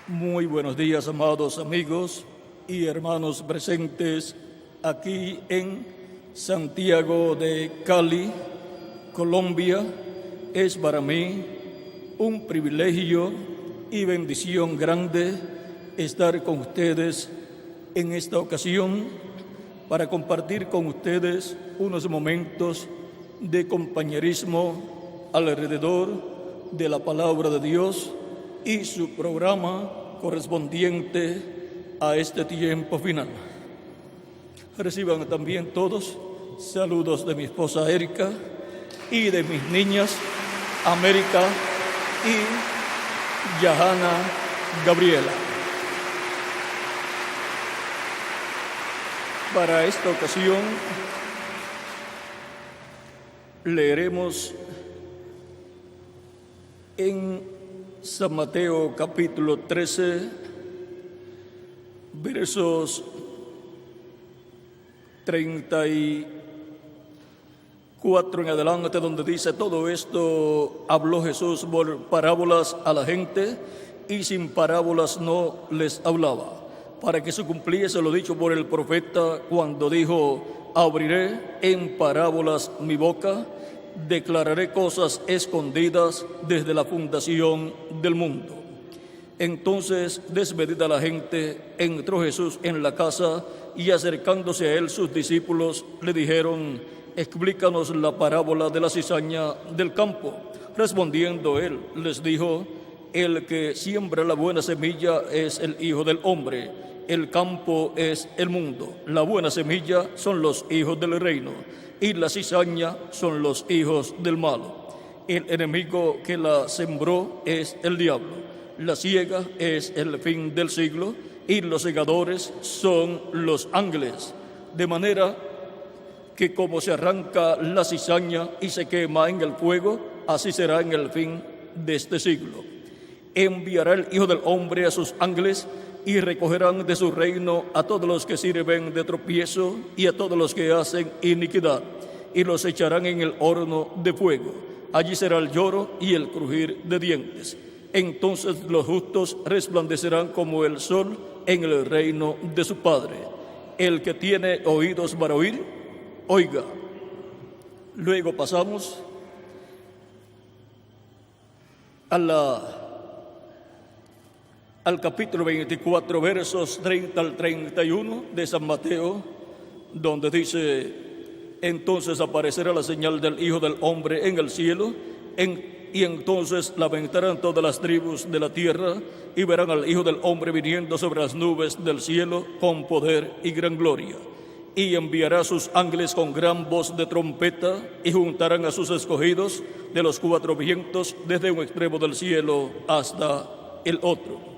Muy buenos días, amados amigos y hermanos presentes aquí en Santiago de Cali, Colombia. Es para mí un privilegio y bendición grande estar con ustedes en esta ocasión para compartir con ustedes unos momentos de compañerismo alrededor de la palabra de Dios y su programa correspondiente a este tiempo final. Reciban también todos saludos de mi esposa Erika y de mis niñas América y Yahana Gabriela. Para esta ocasión leeremos en San Mateo capítulo 13, versos 34 en adelante, donde dice: todo esto habló Jesús por parábolas a la gente, y sin parábolas no les hablaba, para que se cumpliese lo dicho por el profeta cuando dijo: abriré en parábolas mi boca, declararé cosas escondidas desde la fundación del mundo. Entonces, despedida la gente, entró Jesús en la casa, y acercándose a él sus discípulos le dijeron: explícanos la parábola de la cizaña del campo. Respondiendo él, les dijo: el que siembra la buena semilla es el Hijo del Hombre. El campo es el mundo. La buena semilla son los hijos del reino, y la cizaña son los hijos del malo. El enemigo que la sembró es el diablo. La siega es el fin del siglo, y los segadores son los ángeles. De manera que como se arranca la cizaña y se quema en el fuego, así será en el fin de este siglo. Enviará el Hijo del Hombre a sus ángeles, y recogerán de su reino a todos los que sirven de tropiezo y a todos los que hacen iniquidad, y los echarán en el horno de fuego. Allí será el lloro y el crujir de dientes. Entonces los justos resplandecerán como el sol en el reino de su Padre. El que tiene oídos para oír, oiga. Luego pasamos al capítulo 24, versos 30 al 31 de San Mateo, donde dice: entonces aparecerá la señal del Hijo del Hombre en el cielo, y entonces lamentarán todas las tribus de la tierra, y verán al Hijo del Hombre viniendo sobre las nubes del cielo con poder y gran gloria. Y enviará a sus ángeles con gran voz de trompeta, y juntarán a sus escogidos de los cuatro vientos, desde un extremo del cielo hasta el otro.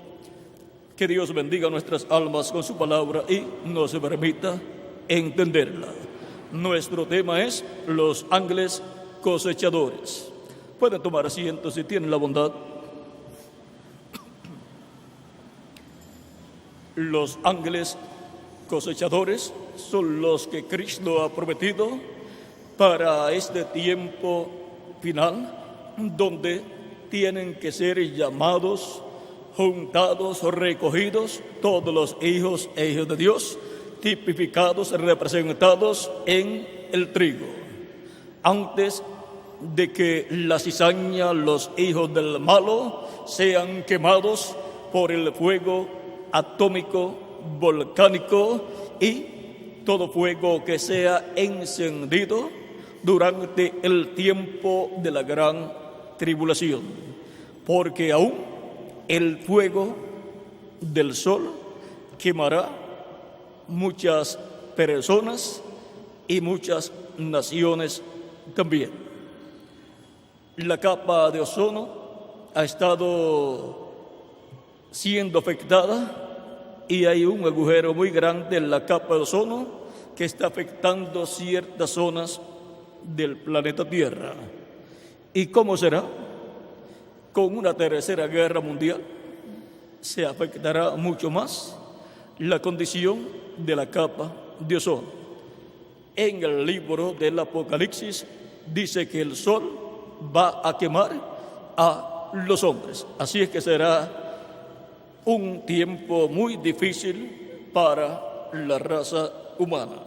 Que Dios bendiga nuestras almas con su palabra y nos permita entenderla. Nuestro tema es los ángeles cosechadores. Pueden tomar asiento si tienen la bondad. Los ángeles cosechadores son los que Cristo ha prometido para este tiempo final, donde tienen que ser llamados, juntados, recogidos todos los hijos e hijas de Dios, tipificados, representados en el trigo. Antes de que la cizaña, los hijos del malo, sean quemados por el fuego atómico, volcánico y todo fuego que sea encendido durante el tiempo de la gran tribulación. Porque aún el fuego del sol quemará muchas personas y muchas naciones también. La capa de ozono ha estado siendo afectada, y hay un agujero muy grande en la capa de ozono que está afectando ciertas zonas del planeta Tierra. ¿Y cómo será? Con una tercera guerra mundial se afectará mucho más la condición de la capa de ozono. En el libro del Apocalipsis dice que el sol va a quemar a los hombres. Así es que será un tiempo muy difícil para la raza humana.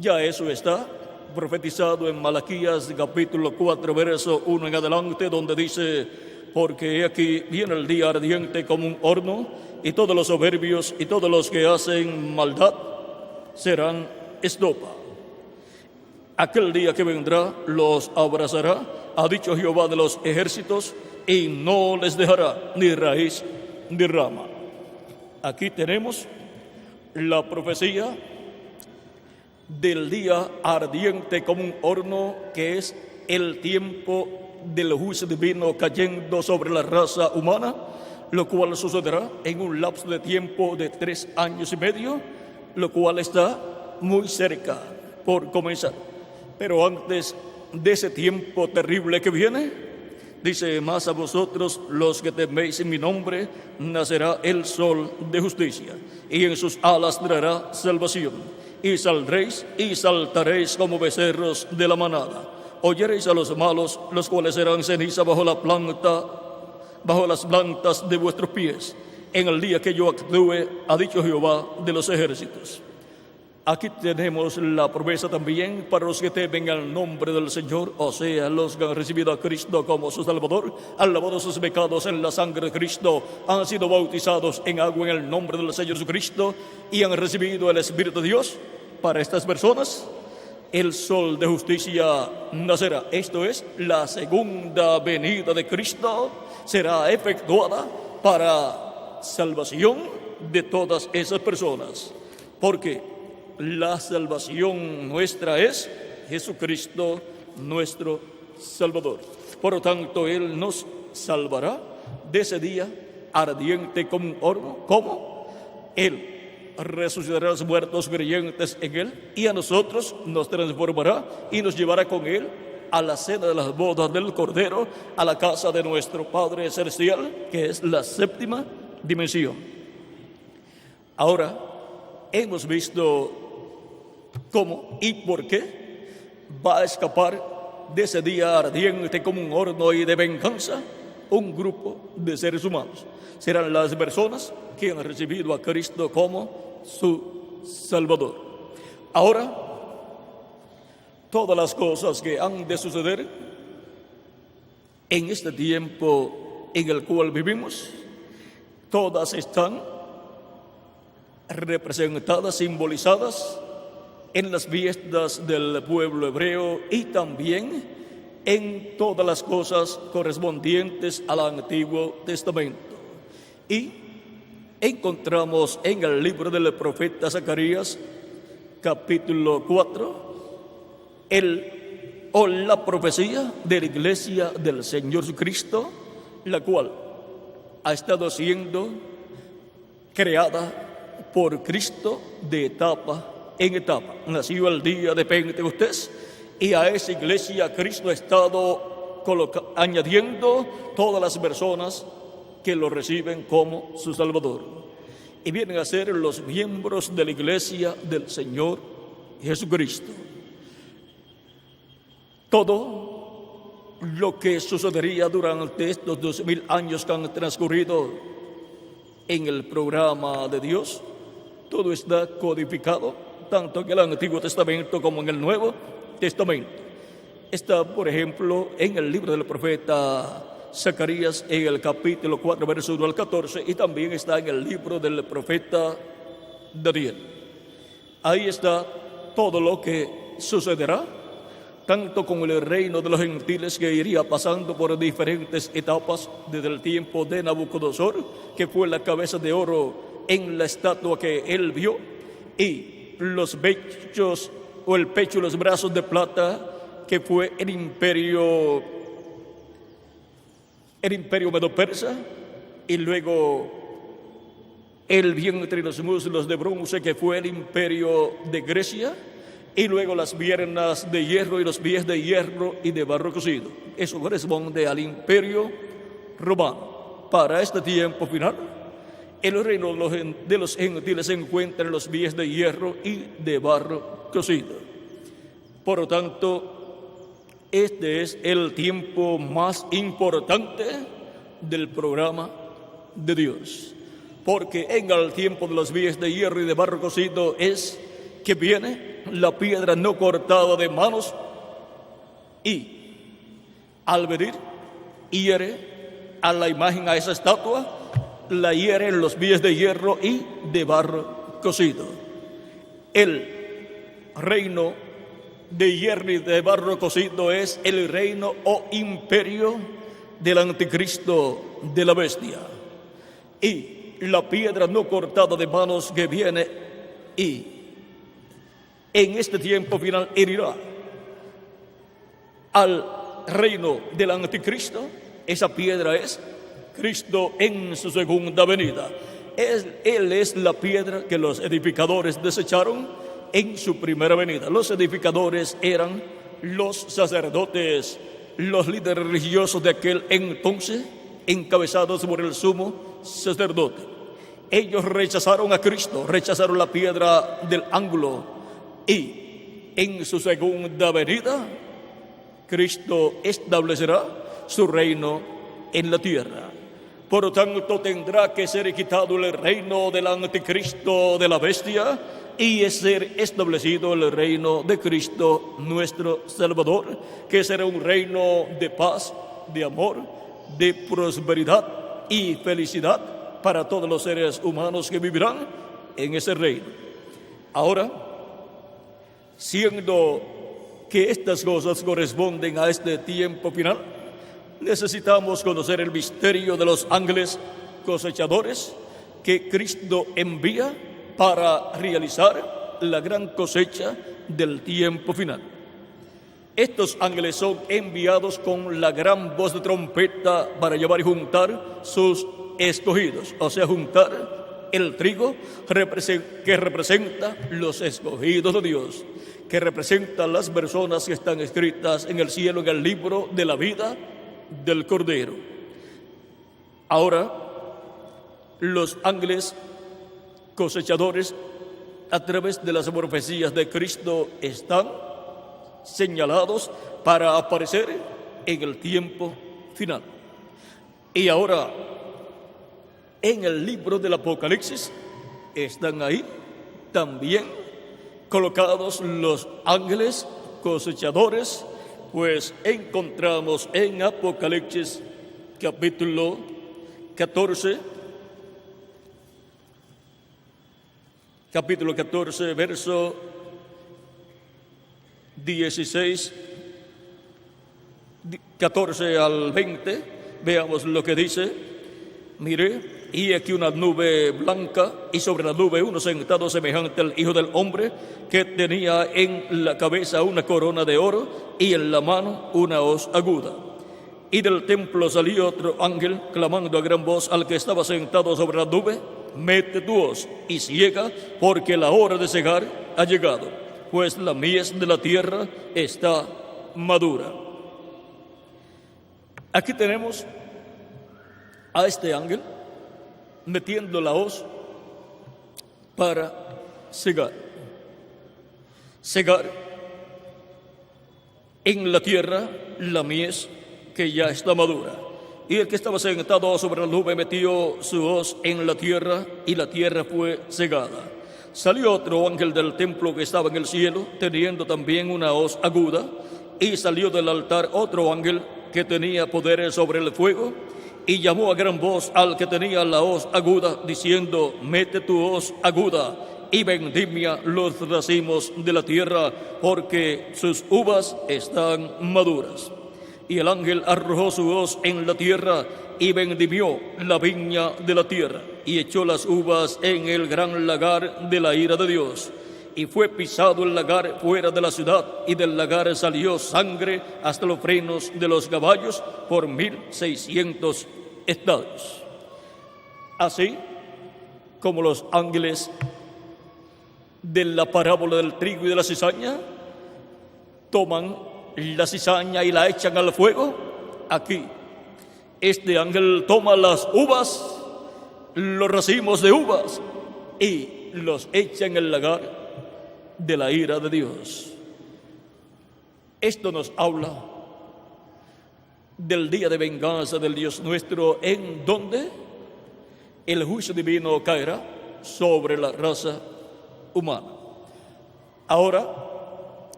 Ya eso está profetizado en Malaquías capítulo 4, verso 1 en adelante, donde dice: porque aquí viene el día ardiente como un horno, y todos los soberbios y todos los que hacen maldad serán estopa. Aquel día que vendrá los abrazará, ha dicho Jehová de los ejércitos, y no les dejará ni raíz ni rama. Aquí tenemos la profecía del día ardiente como un horno, que es el tiempo del juicio divino cayendo sobre la raza humana, lo cual sucederá en un lapso de tiempo de 3 años y medio, lo cual está muy cerca por comenzar. Pero antes de ese tiempo terrible que viene, dice: más a vosotros los que teméis en mi nombre, nacerá el sol de justicia, y en sus alas traerá salvación, y saldréis y saltaréis como becerros de la manada. Oyeréis a los malos, los cuales serán ceniza bajo las plantas de vuestros pies, en el día que yo actúe, ha dicho Jehová de los ejércitos. Aquí tenemos la promesa también para los que temen al nombre del Señor, o sea, los que han recibido a Cristo como su Salvador, han lavado sus pecados en la sangre de Cristo, han sido bautizados en agua en el nombre del Señor Jesucristo y han recibido el Espíritu de Dios. Para estas personas, el sol de justicia nacerá. Esto es, la segunda venida de Cristo será efectuada para salvación de todas esas personas, porque la salvación nuestra es Jesucristo nuestro Salvador. Por lo tanto, Él nos salvará de ese día ardiente como un horno. ¿Cómo? Él resucitará a los muertos creyentes en Él, y a nosotros nos transformará y nos llevará con Él a la cena de las bodas del Cordero, a la casa de nuestro Padre Celestial, que es la séptima dimensión. Ahora, hemos visto cómo y por qué va a escapar de ese día ardiente como un horno y de venganza un grupo de seres humanos. Serán las personas que han recibido a Cristo como su Salvador. Ahora, todas las cosas que han de suceder en este tiempo en el cual vivimos, todas están representadas, simbolizadas en las fiestas del pueblo hebreo y también en todas las cosas correspondientes al Antiguo Testamento. Y encontramos en el libro del profeta Zacarías, capítulo 4, la profecía de la iglesia del Señor Jesucristo, la cual ha estado siendo creada por Cristo de etapa en etapa. Nació el día de Pentecostés, y a esa iglesia Cristo ha estado añadiendo todas las personas que lo reciben como su Salvador, y vienen a ser los miembros de la iglesia del Señor Jesucristo. Todo lo que sucedería durante estos 2000 años que han transcurrido en el programa de Dios, todo está codificado, tanto en el Antiguo Testamento como en el Nuevo Testamento. Está, por ejemplo, en el libro del profeta Zacarías, en el capítulo 4, verso 1 al 14, y también está en el libro del profeta Daniel. Ahí está todo lo que sucederá, tanto con el reino de los gentiles, que iría pasando por diferentes etapas desde el tiempo de Nabucodonosor, que fue la cabeza de oro en la estatua que él vio, y los pechos o el pecho y los brazos de plata, que fue el imperio medo-persa, y luego el vientre y los muslos de bronce, que fue el imperio de Grecia, y luego las piernas de hierro y los pies de hierro y de barro cocido. Eso corresponde al imperio romano. Para este tiempo final, el reino de los gentiles se encuentra en los pies de hierro y de barro cocido. Por lo tanto, este es el tiempo más importante del programa de Dios. porque en el tiempo de los días de hierro y de barro cocido es que viene la piedra no cortada de manos y al venir hiere a la imagen, a esa estatua, la hiere en los días de hierro y de barro cocido. El reino de hierro y de barro cocido es el reino o imperio del anticristo, de la bestia. Y la piedra no cortada de manos que viene y en este tiempo final herirá al reino del anticristo. Esa piedra es Cristo en su segunda venida. Él es la piedra que los edificadores desecharon en su primera venida. Los edificadores eran los sacerdotes, los líderes religiosos de aquel entonces, encabezados por el sumo sacerdote. Ellos rechazaron a Cristo, rechazaron la piedra del ángulo, y en su segunda venida Cristo establecerá su reino en la tierra. Por lo tanto, tendrá que ser quitado el reino del anticristo, de la bestia, y ser establecido el reino de Cristo, nuestro Salvador, que será un reino de paz, de amor, de prosperidad y felicidad para todos los seres humanos que vivirán en ese reino. Ahora, siendo que estas cosas corresponden a este tiempo final, necesitamos conocer el misterio de los ángeles cosechadores que Cristo envía para realizar la gran cosecha del tiempo final. Estos ángeles son enviados con la gran voz de trompeta para llevar y juntar sus escogidos, o sea, juntar el trigo que representa los escogidos de Dios, que representa las personas que están escritas en el cielo en el libro de la vida del Cordero. Ahora, los ángeles cosechadores, a través de las profecías de Cristo, están señalados para aparecer en el tiempo final. Y ahora, en el libro del Apocalipsis, están ahí también colocados los ángeles cosechadores, pues encontramos en Apocalipsis capítulo 14, verso 16, 14 al 20, veamos lo que dice. Miré, y aquí una nube blanca, y sobre la nube uno sentado semejante al Hijo del Hombre, que tenía en la cabeza una corona de oro y en la mano una hoz aguda. Y del templo salió otro ángel, clamando a gran voz al que estaba sentado sobre la nube: mete tu hoz y ciega, porque la hora de cegar ha llegado, pues la mies de la tierra está madura. Aquí tenemos a este ángel metiendo la hoz para cegar. Cegar en la tierra la mies que ya está madura. Y el que estaba sentado sobre la nube metió su hoz en la tierra, y la tierra fue cegada. Salió otro ángel del templo que estaba en el cielo, teniendo también una hoz aguda, y salió del altar otro ángel que tenía poder sobre el fuego, y llamó a gran voz al que tenía la hoz aguda, diciendo: mete tu hoz aguda y vendimia los racimos de la tierra, porque sus uvas están maduras. Y el ángel arrojó su hoz en la tierra y vendimió la viña de la tierra, y echó las uvas en el gran lagar de la ira de Dios. Y fue pisado el lagar fuera de la ciudad, y del lagar salió sangre hasta los frenos de los caballos por 1600 estadios. Así como los ángeles de la parábola del trigo y de la cizaña toman la cizaña y la echan al fuego, aquí este ángel toma las uvas, los racimos de uvas, y los echa en el lagar de la ira de Dios. Esto nos habla del día de venganza del Dios nuestro, en donde el juicio divino caerá sobre la raza humana. Ahora,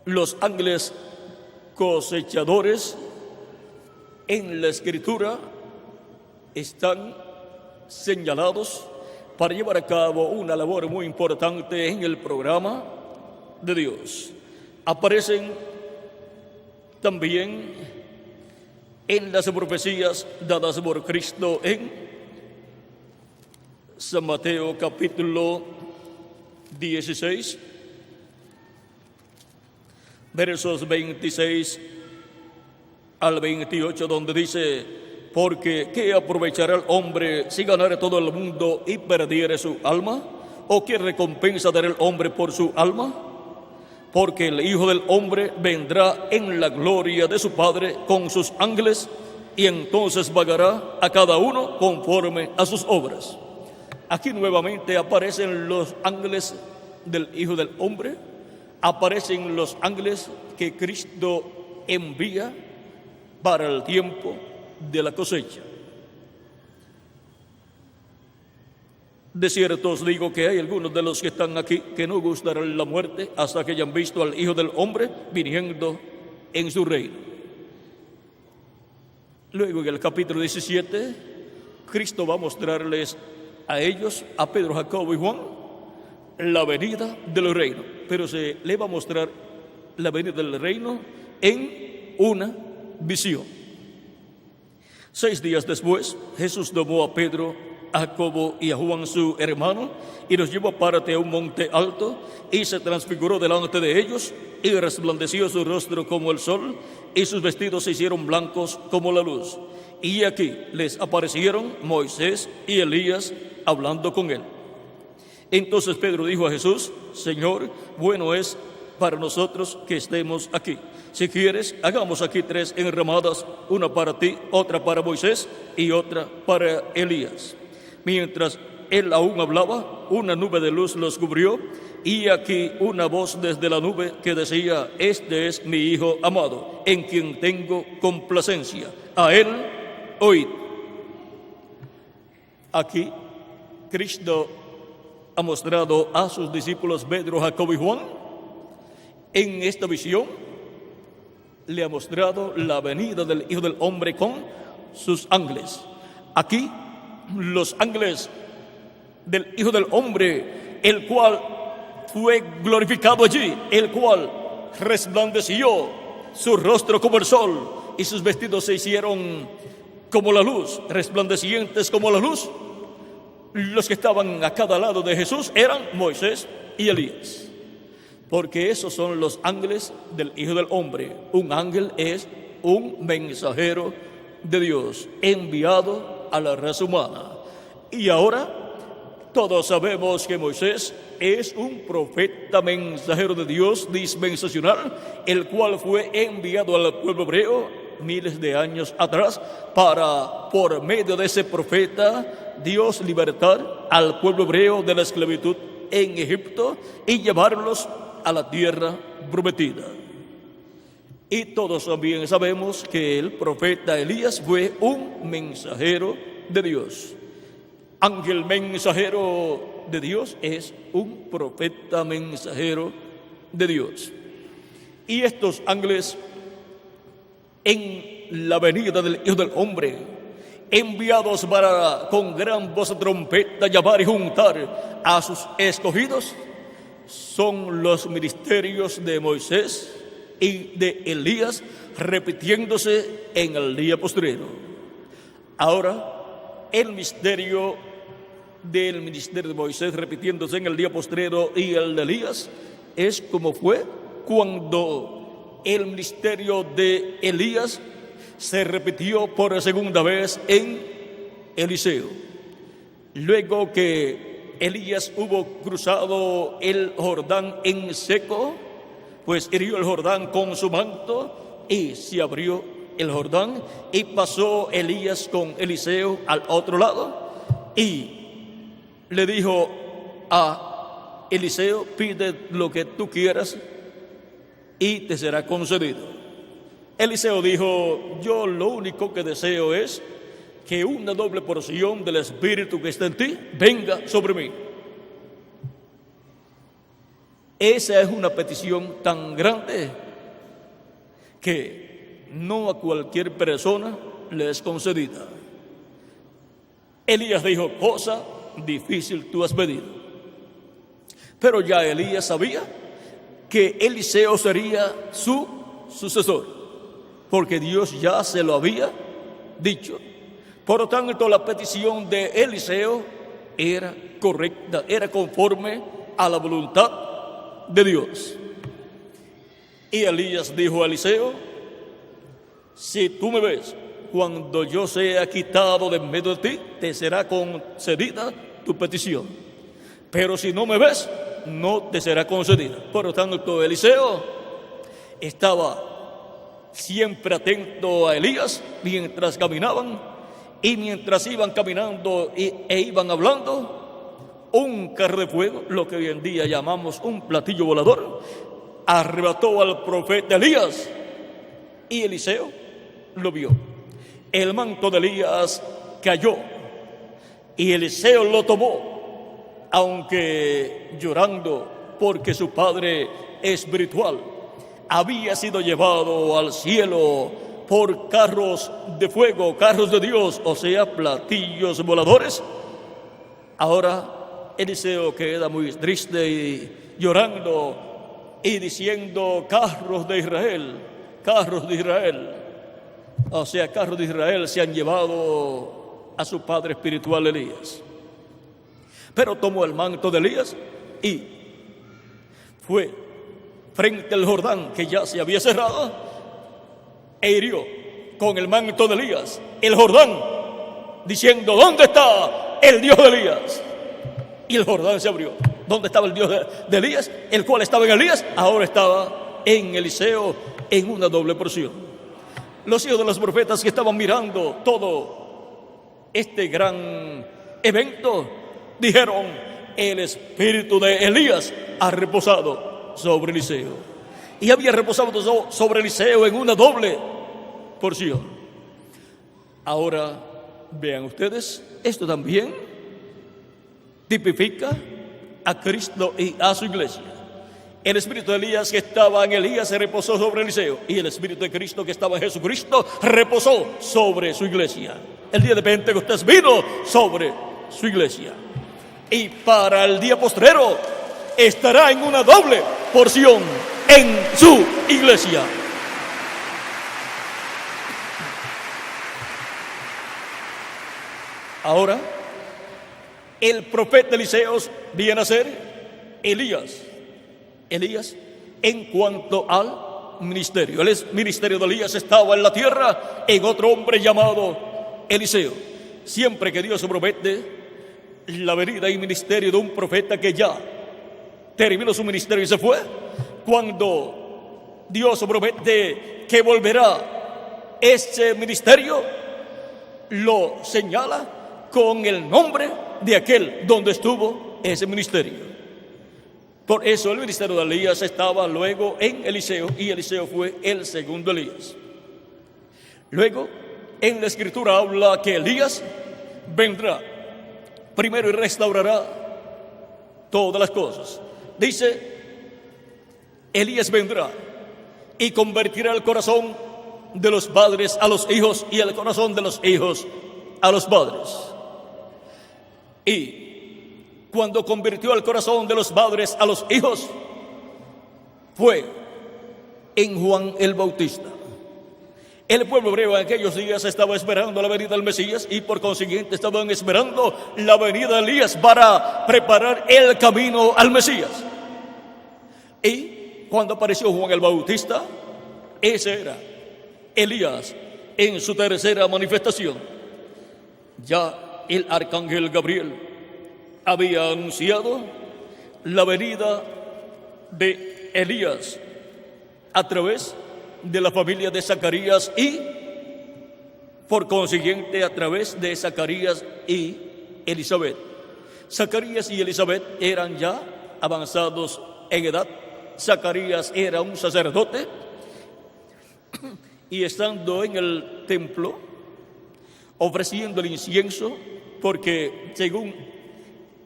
los ángeles cosechadores en la Escritura están señalados para llevar a cabo una labor muy importante en el programa de Dios. Aparecen también en las profecías dadas por Cristo en San Mateo capítulo 16, versos 26 al 28, donde dice: porque ¿qué aprovechará el hombre si ganare todo el mundo y perdiere su alma? ¿O qué recompensa dará el hombre por su alma? Porque el Hijo del Hombre vendrá en la gloria de su Padre con sus ángeles, y entonces pagará a cada uno conforme a sus obras. Aquí nuevamente aparecen los ángeles del Hijo del Hombre, aparecen los ángeles que Cristo envía para el tiempo de la cosecha. De cierto os digo que hay algunos de los que están aquí que no gustarán la muerte hasta que hayan visto al Hijo del Hombre viniendo en su reino. Luego en el capítulo 17, Cristo va a mostrarles a ellos, a Pedro, Jacobo y Juan, la venida del reino. Pero se le va a mostrar la venida del reino en una visión. 6 días después, Jesús tomó a Pedro, a Jacobo y a Juan su hermano, y los llevó aparte a un monte alto, y se transfiguró delante de ellos, y resplandeció su rostro como el sol, y sus vestidos se hicieron blancos como la luz. Y aquí les aparecieron Moisés y Elías hablando con él. Entonces Pedro dijo a Jesús: Señor, bueno es para nosotros que estemos aquí. Si quieres, hagamos aquí 3 enramadas, una para ti, otra para Moisés y otra para Elías. Mientras él aún hablaba, una nube de luz los cubrió, y aquí una voz desde la nube que decía: este es mi Hijo amado, en quien tengo complacencia. A él oíd. Aquí Cristo ha mostrado a sus discípulos Pedro, Jacobo y Juan. En esta visión le ha mostrado la venida del Hijo del Hombre con sus ángeles. Aquí los ángeles del Hijo del Hombre, el cual fue glorificado allí, el cual resplandeció su rostro como el sol y sus vestidos se hicieron como la luz, resplandecientes como la luz. Los que estaban a cada lado de Jesús eran Moisés y Elías, porque esos son los ángeles del Hijo del Hombre. Un ángel es un mensajero de Dios enviado a la raza humana. Y ahora todos sabemos que Moisés es un profeta mensajero de Dios dispensacional, el cual fue enviado al pueblo hebreo miles de años atrás para, por medio de ese profeta, Dios libertar al pueblo hebreo de la esclavitud en Egipto y llevarlos a la tierra prometida. Y todos también sabemos que el profeta Elías fue un mensajero de Dios. Ángel mensajero de Dios es un profeta mensajero de Dios. Y estos ángeles, en la venida del Hijo del Hombre, enviados para con gran voz de trompeta llamar y juntar a sus escogidos, son los ministerios de Moisés y de Elías repitiéndose en el día postrero. Ahora, el misterio del ministerio de Moisés repitiéndose en el día postrero y el de Elías es como fue cuando el ministerio de Elías se repitió por segunda vez en Eliseo. Luego que Elías hubo cruzado el Jordán en seco, pues hirió el Jordán con su manto y se abrió el Jordán, y pasó Elías con Eliseo al otro lado y le dijo a Eliseo: pide lo que tú quieras y te será concedido. Eliseo dijo: yo lo único que deseo es que una doble porción del Espíritu que está en ti venga sobre mí. Esa es una petición tan grande que no a cualquier persona le es concedida. Elías dijo, cosa difícil tú has pedido. Pero ya Elías sabía que Eliseo sería su sucesor, porque Dios ya se lo había dicho. Por lo tanto, la petición de Eliseo era correcta, era conforme a la voluntad de Dios. Y Elías dijo a Eliseo, si tú me ves cuando yo sea quitado de en medio de ti, te será concedida tu petición. Pero si no me ves, no te será concedida. Por lo tanto, Eliseo estaba siempre atento a Elías mientras caminaban, y mientras iban caminando e iban hablando, un carro de fuego, lo que hoy en día llamamos un platillo volador, arrebató al profeta Elías, y Eliseo lo vio. El manto de Elías cayó y Eliseo lo tomó, aunque llorando porque su padre espiritual había sido llevado al cielo por carros de fuego, carros de Dios, o sea, platillos voladores. Ahora Eliseo queda muy triste y llorando y diciendo, carros de Israel, carros de Israel. O sea, carros de Israel se han llevado a su padre espiritual Elías. Pero tomó el manto de Elías y fue frente al Jordán, que ya se había cerrado, e hirió con el manto de Elías el Jordán, diciendo, ¿dónde está el Dios de Elías? Y el Jordán se abrió. ¿Dónde estaba el Dios de Elías? El cual estaba en Elías, ahora estaba en Eliseo en una doble porción. Los hijos de los profetas que estaban mirando todo este gran evento dijeron, el espíritu de Elías ha reposado sobre Eliseo. Y había reposado sobre Eliseo en una doble porción. Ahora vean ustedes, esto también tipifica a Cristo y a su iglesia. El espíritu de Elías que estaba en Elías se reposó sobre Eliseo, y el espíritu de Cristo que estaba en Jesucristo reposó sobre su iglesia. El día de Pentecostés vino sobre su iglesia, y para el día postrero estará en una doble porción en su iglesia. Ahora el profeta Eliseo viene a ser Elías en cuanto al ministerio. El ministerio de Elías estaba en la tierra en otro hombre llamado Eliseo. Siempre que Dios promete la venida y ministerio de un profeta que ya terminó su ministerio y se fue, cuando Dios promete que volverá ese ministerio, lo señala con el nombre de aquel donde estuvo ese ministerio. Por eso el ministerio de Elías estaba luego en Eliseo, y Eliseo fue el segundo Elías. Luego, en la Escritura habla que Elías vendrá primero y restaurará todas las cosas. Dice, Elías vendrá y convertirá el corazón de los padres a los hijos, y el corazón de los hijos a los padres. Y cuando convirtió el corazón de los padres a los hijos, fue en Juan el Bautista. El pueblo hebreo en aquellos días estaba esperando la venida del Mesías, y por consiguiente estaban esperando la venida de Elías para preparar el camino al Mesías. Y cuando apareció Juan el Bautista, ese era Elías en su tercera manifestación. Ya el arcángel Gabriel había anunciado la venida de Elías a través de la familia de Zacarías, y por consiguiente a través de Zacarías y Elizabeth. Zacarías y Elizabeth eran ya avanzados en edad. Zacarías era un sacerdote, y estando en el templo, ofreciendo el incienso, porque según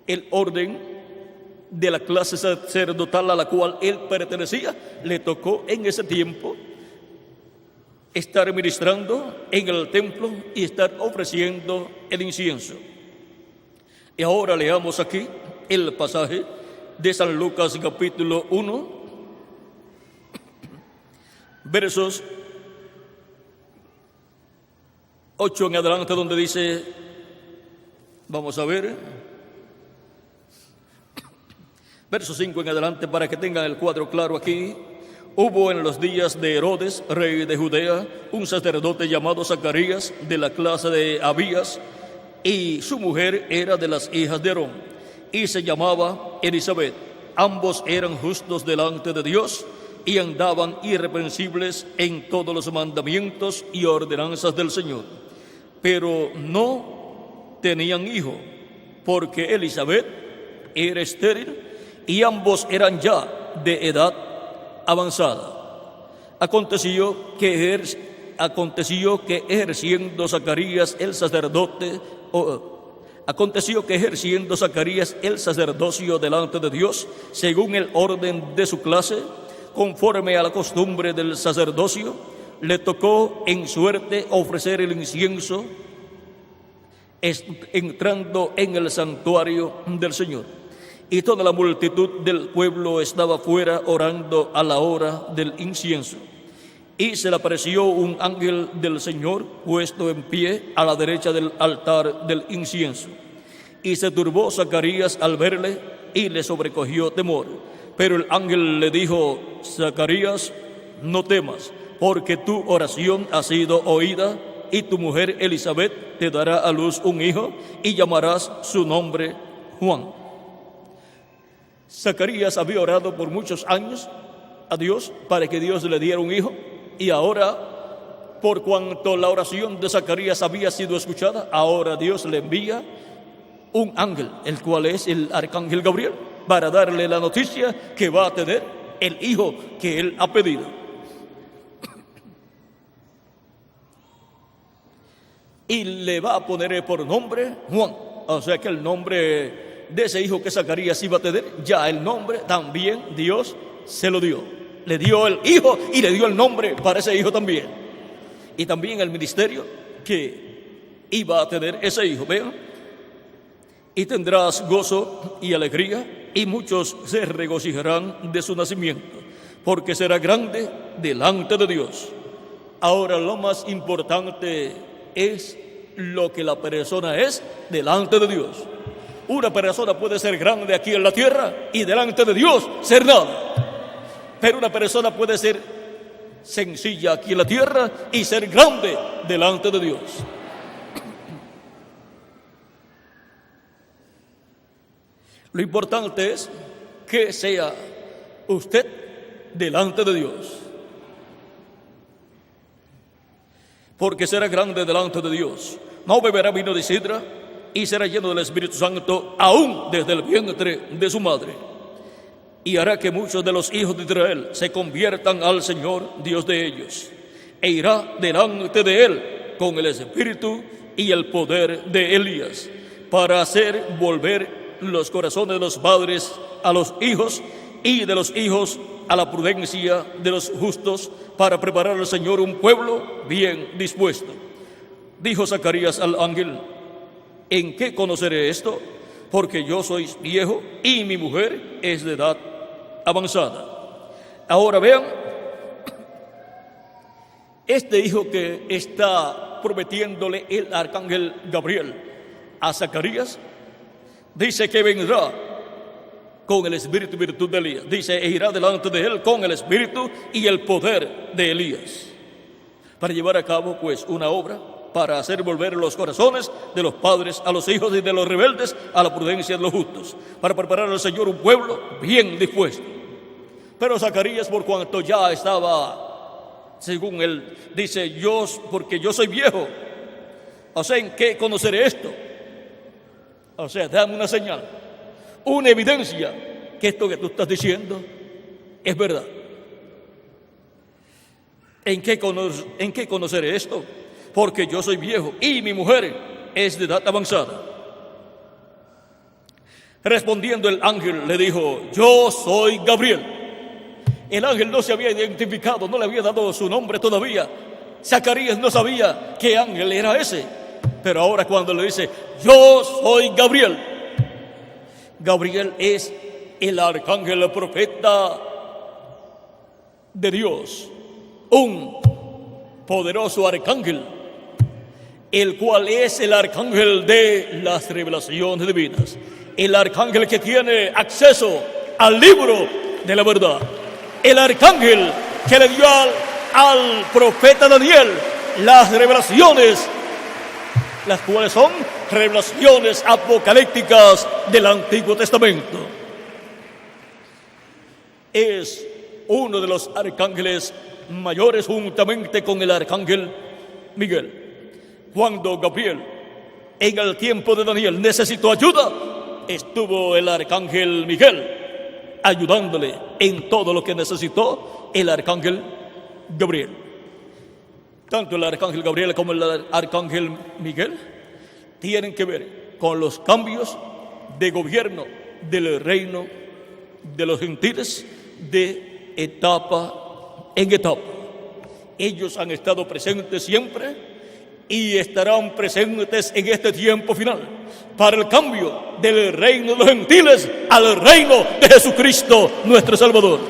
el orden de la clase sacerdotal a la cual él pertenecía, le tocó en ese tiempo estar ministrando en el templo y estar ofreciendo el incienso. Y ahora leamos aquí el pasaje de San Lucas capítulo 1, versos 8 en adelante, donde dice, vamos a ver, verso 5 en adelante, para que tengan el cuadro claro aquí. Hubo en los días de Herodes, rey de Judea, un sacerdote llamado Zacarías, de la clase de Abías, y su mujer era de las hijas de Aarón, y se llamaba Elisabet. Ambos eran justos delante de Dios, y andaban irreprensibles en todos los mandamientos y ordenanzas del Señor. Pero no tenían hijo, porque Elisabet era estéril, y ambos eran ya de edad avanzada. Aconteció que ejerciendo Zacarías el sacerdocio delante de Dios, según el orden de su clase, conforme a la costumbre del sacerdocio, le tocó en suerte ofrecer el incienso entrando en el santuario del Señor. Y toda la multitud del pueblo estaba fuera orando a la hora del incienso. Y se le apareció un ángel del Señor puesto en pie a la derecha del altar del incienso. Y se turbó Zacarías al verle y le sobrecogió temor. Pero el ángel le dijo: Zacarías, no temas, porque tu oración ha sido oída, y tu mujer Elisabet te dará a luz un hijo, y llamarás su nombre Juan. Zacarías había orado por muchos años a Dios para que Dios le diera un hijo, y ahora, por cuanto la oración de Zacarías había sido escuchada, ahora Dios le envía un ángel, el cual es el arcángel Gabriel, para darle la noticia que va a tener el hijo que él ha pedido. Y le va a poner por nombre Juan. O sea que el nombre de ese hijo que Zacarías iba a tener, ya el nombre también Dios se lo dio. Le dio el hijo y le dio el nombre para ese hijo también. Y también el ministerio que iba a tener ese hijo. Vean. Y tendrás gozo y alegría, y muchos se regocijarán de su nacimiento, porque será grande delante de Dios. Ahora, lo más importante es lo que la persona es delante de Dios. Una persona puede ser grande aquí en la tierra y delante de Dios ser nada. Pero una persona puede ser sencilla aquí en la tierra y ser grande delante de Dios. Lo importante es que sea usted delante de Dios. Porque será grande delante de Dios. No beberá vino de sidra, y será lleno del Espíritu Santo aún desde el vientre de su madre. Y hará que muchos de los hijos de Israel se conviertan al Señor, Dios de ellos. E irá delante de él con el espíritu y el poder de Elías, para hacer volver los corazones de los padres a los hijos, y de los hijos a la prudencia de los justos, para preparar al Señor un pueblo bien dispuesto. Dijo Zacarías al ángel: ¿en qué conoceré esto? Porque yo soy viejo y mi mujer es de edad avanzada. Ahora vean, este hijo que está prometiéndole el arcángel Gabriel a Zacarías, dice que vendrá con el espíritu y virtud de Elías. Dice: e irá delante de él con el espíritu y el poder de Elías, para llevar a cabo pues una obra, para hacer volver los corazones de los padres a los hijos, y de los rebeldes a la prudencia de los justos, para preparar al Señor un pueblo bien dispuesto. Pero Zacarías, por cuanto ya estaba, según él dice, porque yo soy viejo, o sea, ¿en qué conoceré esto? O sea, dame una señal, una evidencia que esto que tú estás diciendo es verdad. ¿En qué conoceré esto? porque yo soy viejo y mi mujer es de edad avanzada. Respondiendo el ángel le dijo: yo soy Gabriel. El ángel no se había identificado, no le había dado su nombre todavía. Zacarías no sabía qué ángel era ese. Pero ahora cuando le dice: yo soy Gabriel. Gabriel es el arcángel, el profeta de Dios, un poderoso arcángel, el cual es el arcángel de las revelaciones divinas, el arcángel que tiene acceso al libro de la verdad, el arcángel que le dio al profeta Daniel las revelaciones, las cuales son revelaciones apocalípticas del Antiguo Testamento. Es uno de los arcángeles mayores juntamente con el arcángel Miguel. Cuando Gabriel, en el tiempo de Daniel, necesitó ayuda, estuvo el arcángel Miguel ayudándole en todo lo que necesitó el arcángel Gabriel. Tanto el arcángel Gabriel como el arcángel Miguel tienen que ver con los cambios de gobierno del reino de los gentiles de etapa en etapa. Ellos han estado presentes siempre y estarán presentes en este tiempo final para el cambio del reino de los gentiles al reino de Jesucristo nuestro Salvador.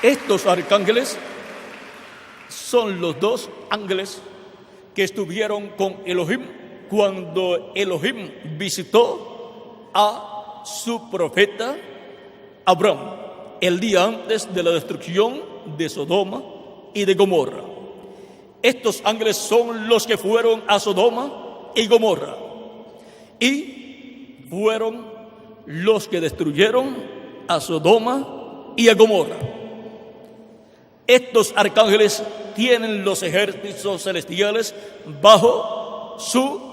Estos arcángeles son los dos ángeles que estuvieron con Elohim cuando Elohim visitó a su profeta Abraham el día antes de la destrucción de Sodoma y de Gomorra. Estos ángeles son los que fueron a Sodoma y Gomorra y fueron los que destruyeron a Sodoma y a Gomorra. Estos arcángeles tienen los ejércitos celestiales bajo su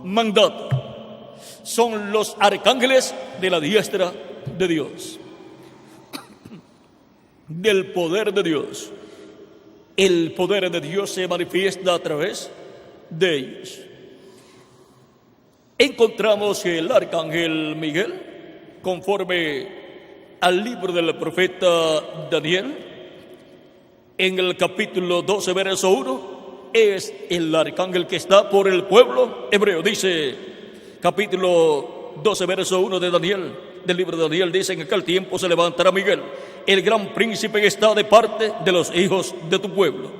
mandato. Son los arcángeles de la diestra de Dios, del poder de Dios. El poder de Dios se manifiesta a través de ellos. Encontramos que el arcángel Miguel, conforme al libro del profeta Daniel, en el capítulo 12, verso 1, es el arcángel que está por el pueblo hebreo. Dice, capítulo 12, verso 1 de Daniel, del libro de Daniel, dice: en aquel tiempo se levantará Miguel, el gran príncipe que está de parte de los hijos de tu pueblo.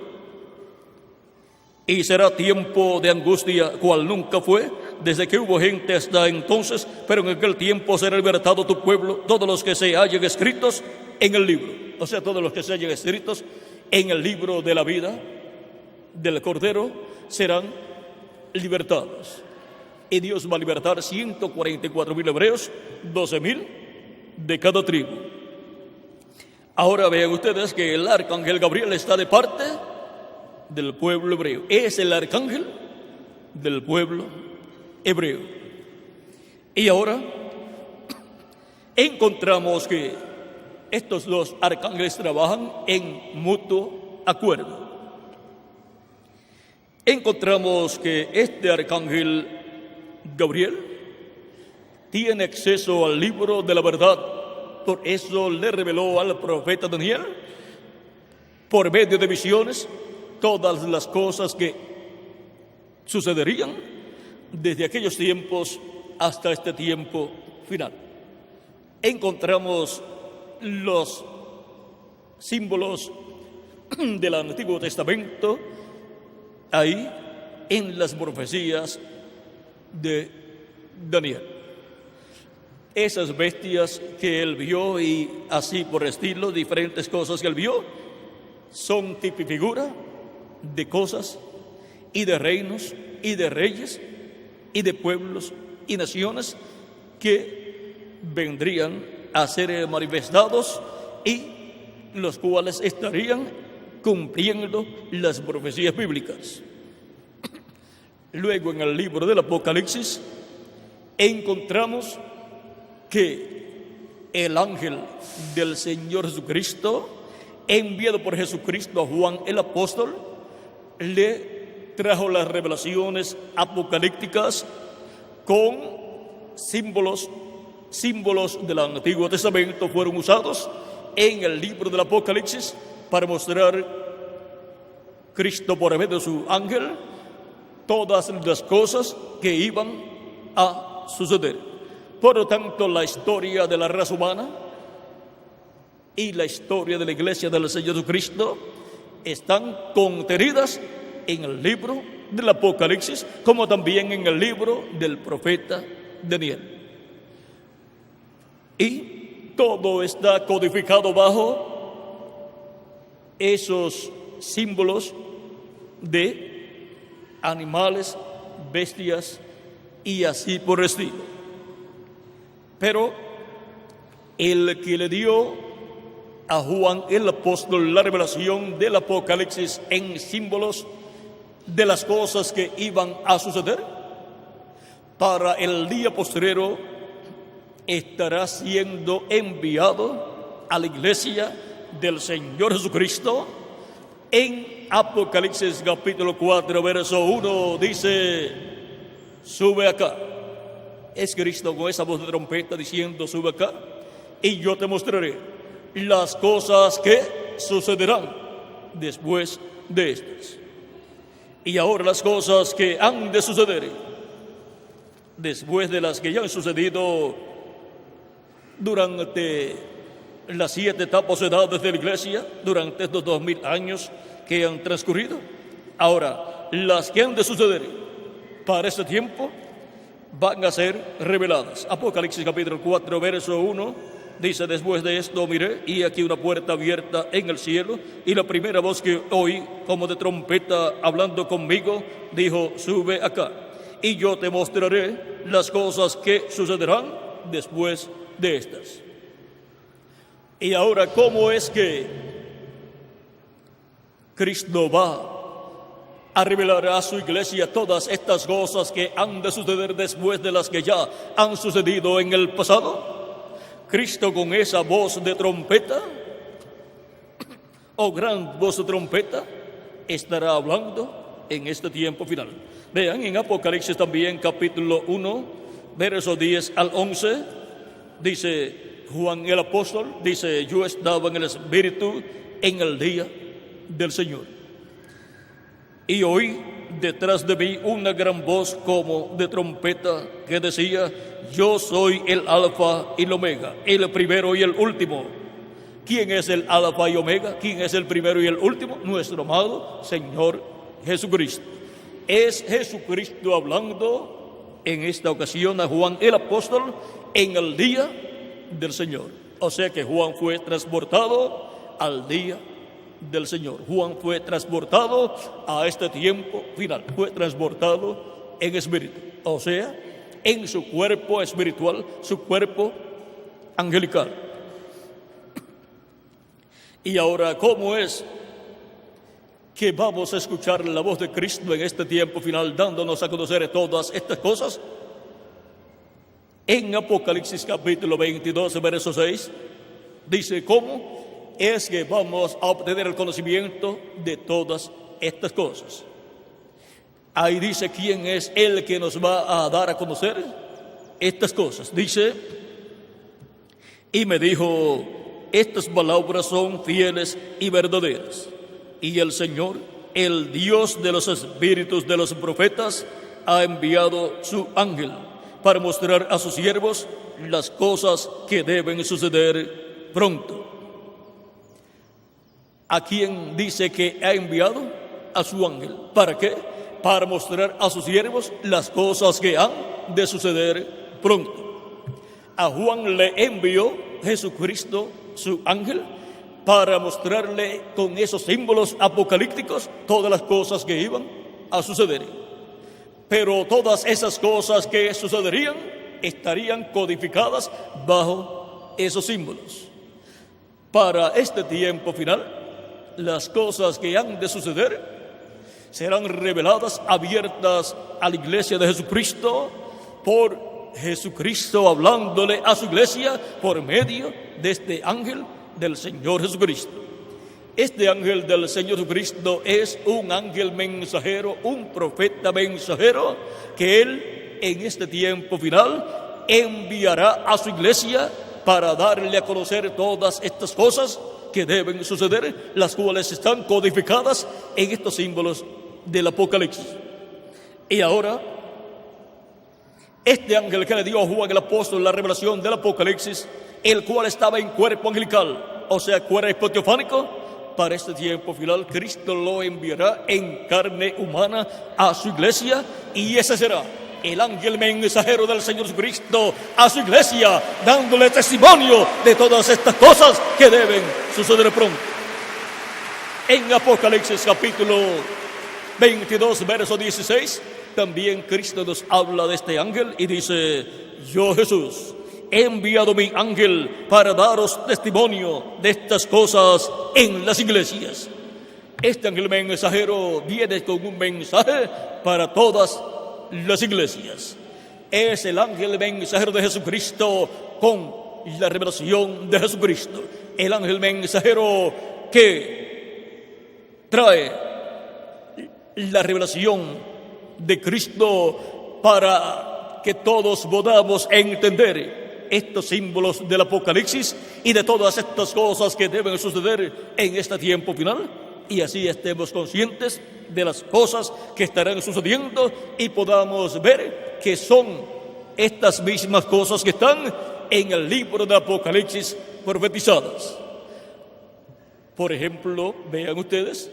Y será tiempo de angustia, cual nunca fue, desde que hubo gente hasta entonces, pero en aquel tiempo será libertado tu pueblo, todos los que se hallen escritos en el libro. O sea, todos los que se hallen escritos en el libro de la vida del Cordero serán libertados. Y Dios va a libertar 144,000 hebreos, 12,000 de cada tribu. Ahora vean ustedes que el arcángel Gabriel está de parte del pueblo hebreo. Es el arcángel del pueblo hebreo. Y ahora encontramos que estos dos arcángeles trabajan en mutuo acuerdo. Encontramos que este arcángel Gabriel tiene acceso al libro de la verdad. Por eso le reveló al profeta Daniel, por medio de visiones, todas las cosas que sucederían desde aquellos tiempos hasta este tiempo final. Encontramos los símbolos del Antiguo Testamento ahí en las profecías de Daniel. Esas bestias que él vio y así por estilo, diferentes cosas que él vio, son tipo y figura de cosas y de reinos y de reyes y de pueblos y naciones que vendrían a ser manifestados y los cuales estarían cumpliendo las profecías bíblicas. Luego en el libro del Apocalipsis encontramos que el ángel del Señor Jesucristo, enviado por Jesucristo a Juan el apóstol, le trajo las revelaciones apocalípticas con símbolos del Antiguo Testamento fueron usados en el libro del Apocalipsis para mostrar Cristo por medio de su ángel todas las cosas que iban a suceder. Por lo tanto, la historia de la raza humana y la historia de la iglesia del Señor Jesucristo están contenidas en el libro del Apocalipsis, como también en el libro del profeta Daniel. Y todo está codificado bajo esos símbolos de animales, bestias y así por el estilo. Pero el que le dio a Juan el apóstol la revelación del Apocalipsis en símbolos de las cosas que iban a suceder, para el día postrero estará siendo enviado a la iglesia del Señor Jesucristo. En Apocalipsis capítulo 4, verso 1 dice: sube acá. Es Cristo con esa voz de trompeta diciendo: sube acá y yo te mostraré las cosas que sucederán después de estas. Y ahora las cosas que han de suceder después de las que ya han sucedido durante las 7 etapas de edades de la iglesia, durante estos 2000 años que han transcurrido. Ahora, las que han de suceder para este tiempo van a ser reveladas. Apocalipsis capítulo 4, verso 1 dice: después de esto miré, y aquí una puerta abierta en el cielo, y la primera voz que oí, como de trompeta hablando conmigo, dijo: sube acá, y yo te mostraré las cosas que sucederán después de estas. Y ahora, ¿cómo es que Cristo va a revelar a su iglesia todas estas cosas que han de suceder después de las que ya han sucedido en el pasado? Cristo, con esa voz de trompeta o gran voz de trompeta, estará hablando en este tiempo final. Vean en Apocalipsis también capítulo 1, versos 10 al 11, dice Juan el apóstol, dice: yo estaba en el Espíritu en el día del Señor, y oí detrás de mí una gran voz como de trompeta que decía: yo soy el Alfa y el Omega, el primero y el último. ¿Quién es el Alfa y Omega? ¿Quién es el primero y el último? Nuestro amado Señor Jesucristo. Es Jesucristo hablando en esta ocasión a Juan el apóstol en el día del Señor. O sea que Juan fue transportado al día del Señor. Juan fue transportado a este tiempo final. Fue transportado en espíritu. O sea, en su cuerpo espiritual, su cuerpo angelical. Y ahora, ¿cómo es que vamos a escuchar la voz de Cristo en este tiempo final, dándonos a conocer todas estas cosas? En Apocalipsis capítulo 22, verso 6, dice: ¿cómo es que vamos a obtener el conocimiento de todas estas cosas? Ahí dice quién es el que nos va a dar a conocer estas cosas. Dice: y me dijo: estas palabras son fieles y verdaderas, y el Señor, el Dios de los espíritus de los profetas, ha enviado su ángel para mostrar a sus siervos las cosas que deben suceder pronto. ¿A quién dice que ha enviado? A su ángel. ¿Para qué? Para mostrar a sus siervos las cosas que han de suceder pronto. A Juan le envió Jesucristo, su ángel, para mostrarle con esos símbolos apocalípticos todas las cosas que iban a suceder. Pero todas esas cosas que sucederían estarían codificadas bajo esos símbolos. Para este tiempo final, las cosas que han de suceder serán reveladas, abiertas a la iglesia de Jesucristo por Jesucristo hablándole a su iglesia por medio de este ángel del Señor Jesucristo. Este ángel del Señor Jesucristo es un ángel mensajero, un profeta mensajero, que Él en este tiempo final enviará a su iglesia para darle a conocer todas estas cosas que deben suceder, las cuales están codificadas en estos símbolos del Apocalipsis. Y ahora, este ángel que le dio a Juan el apóstol la revelación del Apocalipsis, el cual estaba en cuerpo angelical, o sea, cuerpo teofánico, para este tiempo final, Cristo lo enviará en carne humana a su iglesia, y ese será el ángel mensajero del Señor Jesucristo a su iglesia, dándole testimonio de todas estas cosas que deben suceder pronto. En Apocalipsis capítulo 22, verso 16, también Cristo nos habla de este ángel y dice: yo, Jesús, he enviado mi ángel para daros testimonio de estas cosas en las iglesias. Este ángel mensajero viene con un mensaje para todas las iglesias. Es el ángel mensajero de Jesucristo con la revelación de Jesucristo. El ángel mensajero que trae la revelación de Cristo para que todos podamos entender estos símbolos del Apocalipsis y de todas estas cosas que deben suceder en este tiempo final, y así estemos conscientes de las cosas que estarán sucediendo y podamos ver que son estas mismas cosas que están en el libro del Apocalipsis profetizadas. Por ejemplo, vean ustedes,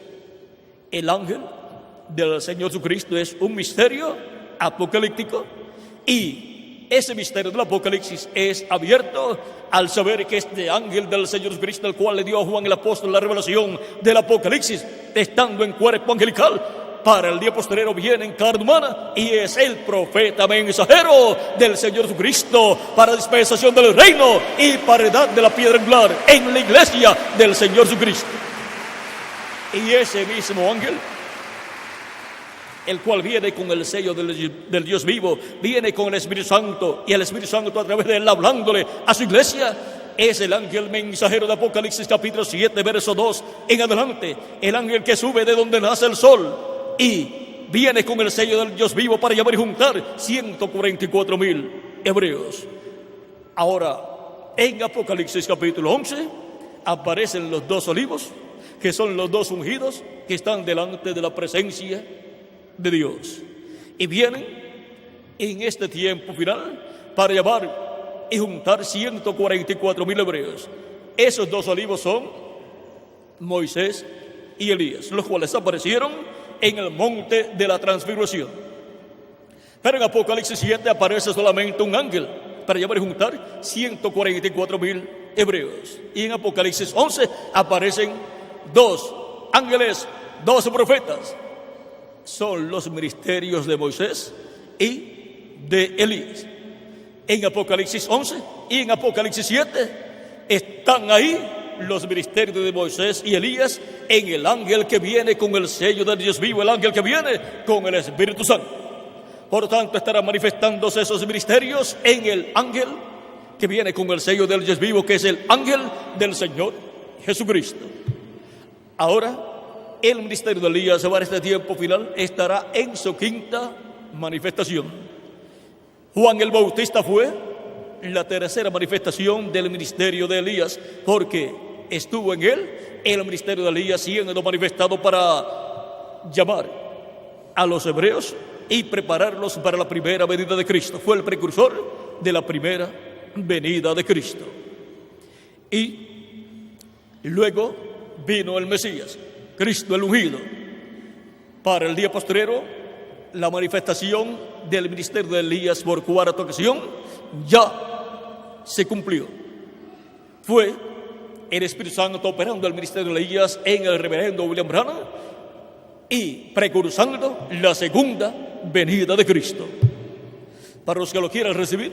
el ángel del Señor Jesucristo es un misterio apocalíptico, y ese misterio del Apocalipsis es abierto al saber que este ángel del Señor Jesucristo, el cual le dio a Juan el apóstol la revelación del Apocalipsis, estando en cuerpo angelical, para el día posterior viene en carne humana y es el profeta mensajero del Señor Jesucristo para dispensación del reino y para edad de la piedra angular en la iglesia del Señor Jesucristo. Y ese mismo ángel, el cual viene con el sello del Dios vivo, viene con el Espíritu Santo, y el Espíritu Santo a través de él hablándole a su iglesia, es el ángel mensajero de Apocalipsis capítulo 7, verso 2 en adelante, el ángel que sube de donde nace el sol y viene con el sello del Dios vivo para llamar y juntar 144,000 hebreos. Ahora, en Apocalipsis capítulo 11 aparecen los dos olivos, que son los dos ungidos que están delante de la presencia de Dios, y vienen en este tiempo final para llamar y juntar 144,000 hebreos. Esos dos olivos son Moisés y Elías, los cuales aparecieron en el monte de la transfiguración. Pero en Apocalipsis 7 aparece solamente un ángel para llamar y juntar 144,000 hebreos, y en Apocalipsis 11 aparecen dos ángeles, dos profetas. Son los ministerios de Moisés y de Elías. En Apocalipsis 11 y en Apocalipsis 7 están ahí los ministerios de Moisés y Elías en el ángel que viene con el sello del Dios vivo, el ángel que viene con el Espíritu Santo. Por tanto, estarán manifestándose esos ministerios en el ángel que viene con el sello del Dios vivo, que es el ángel del Señor Jesucristo. Ahora, el ministerio de Elías para este tiempo final estará en su quinta manifestación. Juan el Bautista fue la tercera manifestación del ministerio de Elías, porque estuvo en él el ministerio de Elías siendo manifestado para llamar a los hebreos y prepararlos para la primera venida de Cristo. Fue el precursor de la primera venida de Cristo. Y luego vino el Mesías, Cristo el ungido. Para el día postrero, la manifestación del ministerio de Elías por cuarta ocasión ya se cumplió. Fue el Espíritu Santo operando el ministerio de Elías en el reverendo William Branham y precursando la segunda venida de Cristo. Para los que lo quieran recibir,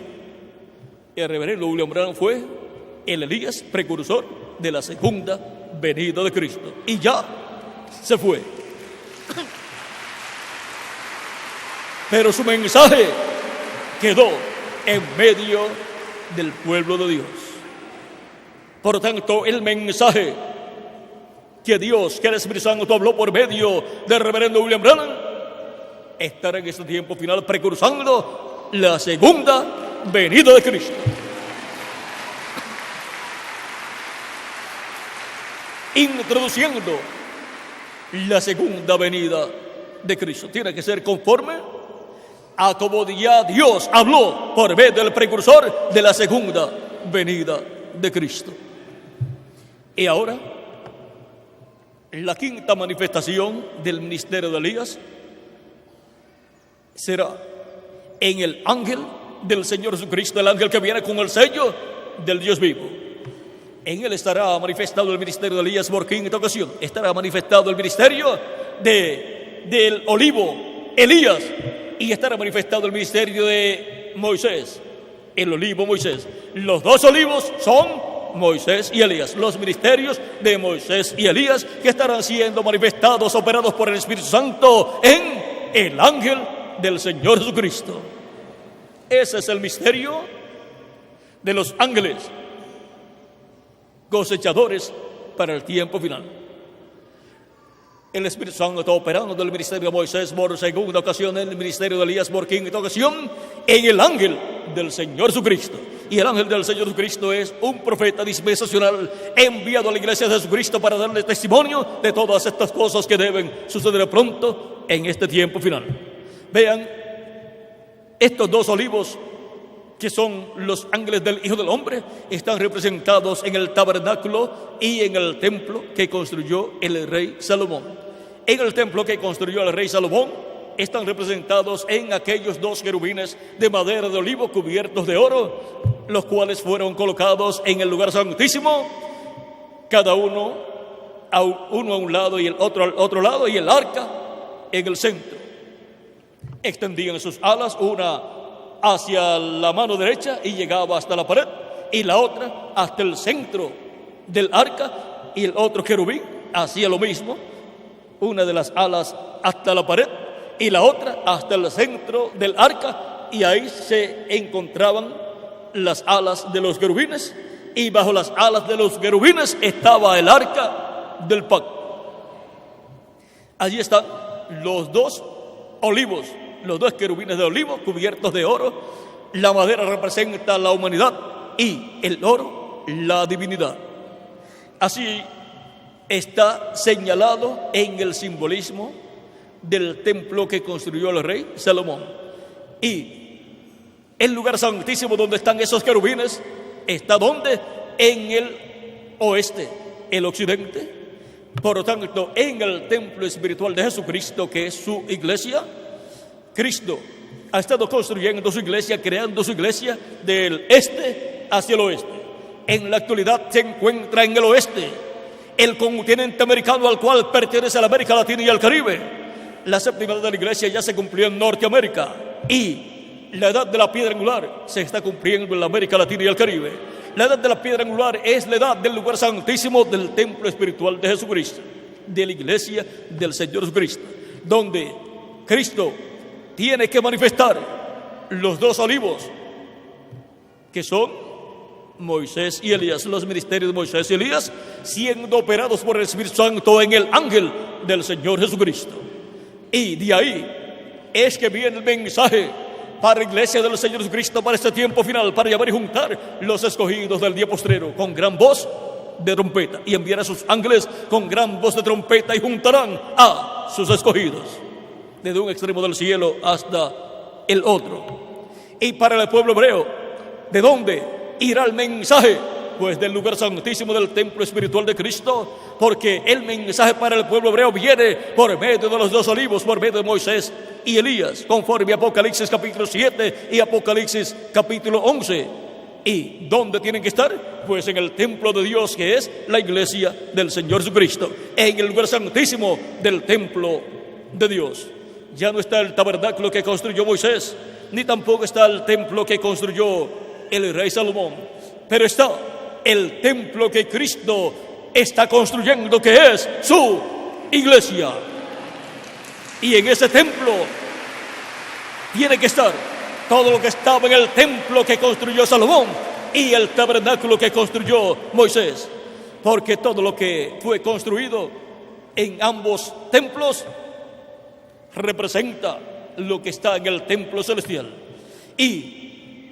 el reverendo William Branham fue el Elías precursor de la segunda venida de Cristo. Y ya se fue. Pero su mensaje quedó en medio del pueblo de Dios. Por tanto, el mensaje que Dios, que el Espíritu Santo habló por medio del reverendo William Branham, estará en este tiempo final precursando la segunda venida de Cristo. Introduciendo la segunda venida de Cristo. Tiene que ser conforme a como ya Dios habló por medio del precursor de la segunda venida de Cristo. Y ahora, la quinta manifestación del ministerio de Elías será en el ángel del Señor Jesucristo, el ángel que viene con el sello del Dios vivo. En él estará manifestado el ministerio de Elías por quinta ocasión. Estará manifestado el ministerio del olivo Elías, y estará manifestado el ministerio de Moisés, el olivo Moisés. Los dos olivos son Moisés y Elías, los ministerios de Moisés y Elías, que estarán siendo manifestados, operados por el Espíritu Santo en el ángel del Señor Jesucristo. Ese es el misterio de los ángeles cosechadores para el tiempo final. El Espíritu Santo está operando del ministerio de Moisés por segunda ocasión, en el ministerio de Elías por quinta ocasión, en el ángel del Señor Jesucristo. Y el ángel del Señor Jesucristo es un profeta dispensacional enviado a la iglesia de Jesucristo para darle testimonio de todas estas cosas que deben suceder pronto en este tiempo final. Vean, estos dos olivos, que son los ángeles del Hijo del Hombre, están representados en el tabernáculo y en el templo que construyó el rey Salomón. En el templo que construyó el rey Salomón están representados en aquellos dos querubines de madera de olivo cubiertos de oro, los cuales fueron colocados en el lugar santísimo, cada uno a un lado y el otro al otro lado, y el arca en el centro. Extendían sus alas, una hacia la mano derecha y llegaba hasta la pared, y la otra hasta el centro del arca, y el otro querubín hacía lo mismo, una de las alas hasta la pared y la otra hasta el centro del arca, y ahí se encontraban las alas de los querubines, y bajo las alas de los querubines estaba el arca del pacto. Allí están los dos olivos, los dos querubines de olivo cubiertos de oro. La madera representa la humanidad y el oro la divinidad. Así está señalado en el simbolismo del templo que construyó el rey Salomón. Y el lugar santísimo donde están esos querubines está ¿dónde? En el oeste, el occidente. Por lo tanto, en el templo espiritual de Jesucristo, que es su iglesia, Cristo ha estado construyendo su iglesia, creando su iglesia del este hacia el oeste. En la actualidad se encuentra en el oeste, el continente americano al cual pertenece la América Latina y el Caribe. La séptima edad de la iglesia ya se cumplió en Norteamérica, y la edad de la piedra angular se está cumpliendo en la América Latina y el Caribe. La edad de la piedra angular es la edad del lugar santísimo del templo espiritual de Jesucristo, de la iglesia del Señor Jesucristo, donde Cristo tiene que manifestar los dos olivos, que son Moisés y Elías, los ministerios de Moisés y Elías, siendo operados por el Espíritu Santo en el ángel del Señor Jesucristo. Y de ahí es que viene el mensaje para la iglesia del Señor Jesucristo para este tiempo final, para llamar y juntar los escogidos del día postrero con gran voz de trompeta, y enviar a sus ángeles con gran voz de trompeta, y juntarán a sus escogidos desde un extremo del cielo hasta el otro. Y para el pueblo hebreo, ¿de dónde irá el mensaje? Pues del lugar santísimo del templo espiritual de Cristo, porque el mensaje para el pueblo hebreo viene por medio de los dos olivos, por medio de Moisés y Elías, conforme a Apocalipsis capítulo 7 y Apocalipsis capítulo 11. ¿Y dónde tienen que estar? Pues en el templo de Dios, que es la iglesia del Señor Jesucristo, en el lugar santísimo del templo de Dios. Ya no está el tabernáculo que construyó Moisés, ni tampoco está el templo que construyó el rey Salomón, pero está el templo que Cristo está construyendo, que es su iglesia. Y en ese templo tiene que estar todo lo que estaba en el templo que construyó Salomón y el tabernáculo que construyó Moisés, porque todo lo que fue construido en ambos templos representa lo que está en el templo celestial. Y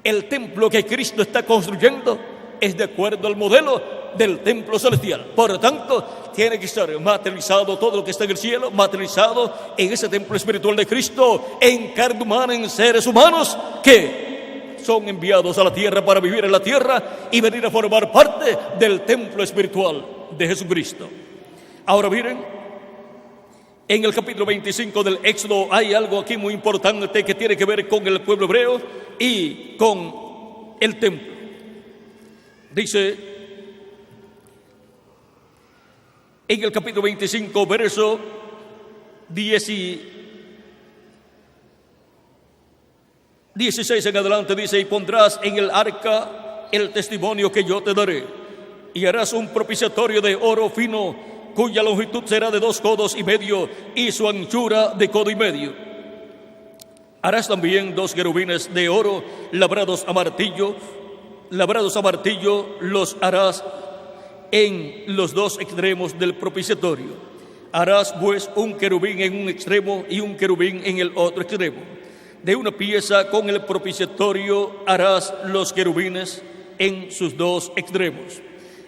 el templo que Cristo está construyendo es de acuerdo al modelo del templo celestial. Por lo tanto, tiene que estar materializado todo lo que está en el cielo, materializado en ese templo espiritual de Cristo, en carne humana, en seres humanos que son enviados a la tierra para vivir en la tierra y venir a formar parte del templo espiritual de Jesucristo. Ahora miren, en el capítulo 25 del Éxodo hay algo aquí muy importante que tiene que ver con el pueblo hebreo y con el templo. Dice en el capítulo 25, verso 16 en adelante, dice: y pondrás en el arca el testimonio que yo te daré, y harás un propiciatorio de oro fino, cuya longitud será de 2 codos y medio, y su anchura de codo y medio. Harás también 2 querubines de oro labrados a martillo, los harás en los 2 extremos del propiciatorio. Harás pues un querubín en un extremo y un querubín en el otro extremo. De una pieza con el propiciatorio harás los querubines en sus 2 extremos.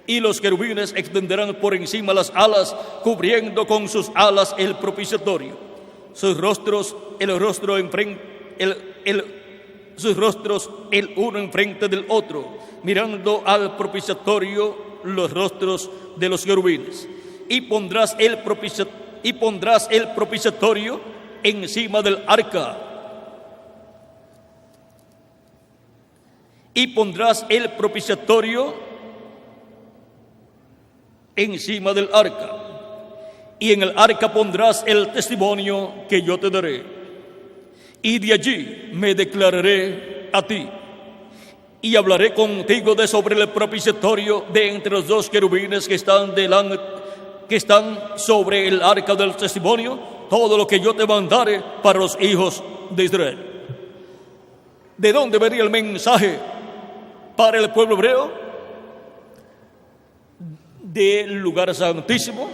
Y los querubines extenderán por encima las alas, cubriendo con sus alas el propiciatorio. Sus rostros, sus rostros el uno enfrente del otro, mirando al propiciatorio los rostros de los querubines. Y pondrás el propiciatorio encima del arca. Y pondrás el propiciatorio encima del arca. Y en el arca pondrás el testimonio que yo te daré. Y de allí me declararé a ti. Y hablaré contigo de sobre el propiciatorio de entre los 2 querubines que están sobre el arca del testimonio, todo lo que yo te mandare para los hijos de Israel. ¿De dónde venía el mensaje para el pueblo hebreo? Del lugar santísimo,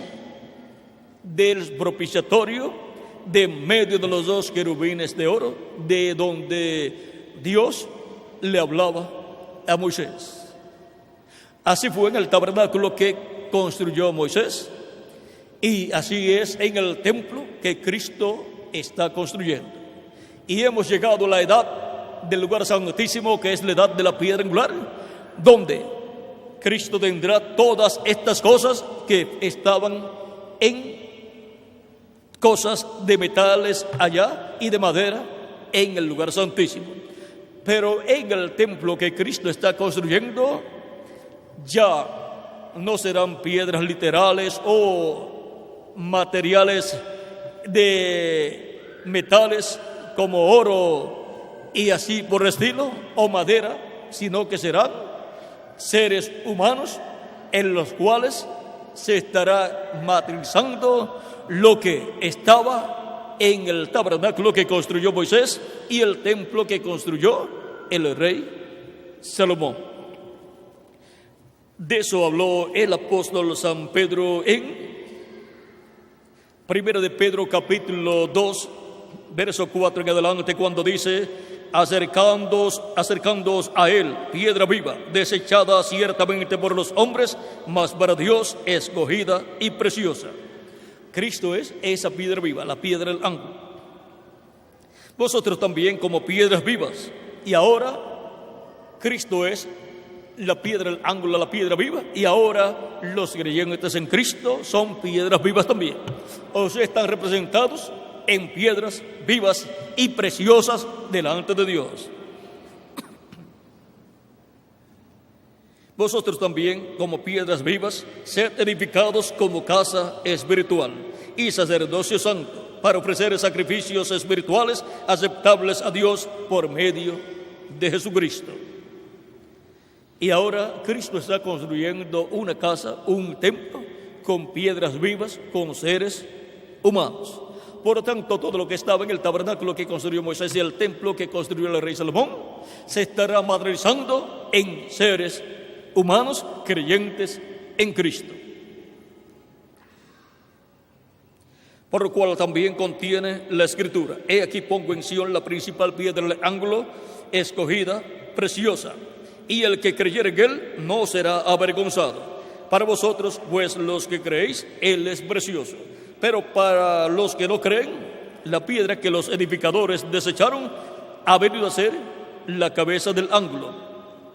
del propiciatorio, de medio de los 2 querubines de oro, de donde Dios le hablaba a Moisés. Así fue en el tabernáculo que construyó Moisés, y así es en el templo que Cristo está construyendo. Y hemos llegado a la edad del lugar santísimo, que es la edad de la piedra angular, donde Cristo tendrá todas estas cosas que estaban en cosas de metales allá y de madera en el lugar santísimo. Pero en el templo que Cristo está construyendo ya no serán piedras literales o materiales de metales como oro y así por el estilo, o madera, sino que serán seres humanos en los cuales se estará materializando lo que estaba en el tabernáculo que construyó Moisés y el templo que construyó el rey Salomón. De eso habló el apóstol San Pedro en 1 de Pedro capítulo 2, verso 4 en adelante, cuando dice: acercándoos a él, piedra viva, desechada ciertamente por los hombres, mas para Dios escogida y preciosa. Cristo es esa piedra viva, la piedra del ángulo. Vosotros también como piedras vivas, y ahora Cristo es la piedra del ángulo, la piedra viva, y ahora los creyentes en Cristo son piedras vivas también. O sea, están representados en piedras vivas y preciosas delante de Dios. Vosotros también, como piedras vivas, sed edificados como casa espiritual y sacerdocio santo, para ofrecer sacrificios espirituales aceptables a Dios por medio de Jesucristo. Y ahora Cristo está construyendo una casa, un templo, con piedras vivas, con seres humanos. Por lo tanto, todo lo que estaba en el tabernáculo que construyó Moisés y el templo que construyó el rey Salomón se estará materializando en seres humanos creyentes en Cristo. Por lo cual también contiene la Escritura: he aquí pongo en Sión la principal piedra del ángulo, escogida, preciosa, y el que creyere en él no será avergonzado. Para vosotros, pues los que creéis, él es precioso. Pero para los que no creen, la piedra que los edificadores desecharon ha venido a ser la cabeza del ángulo,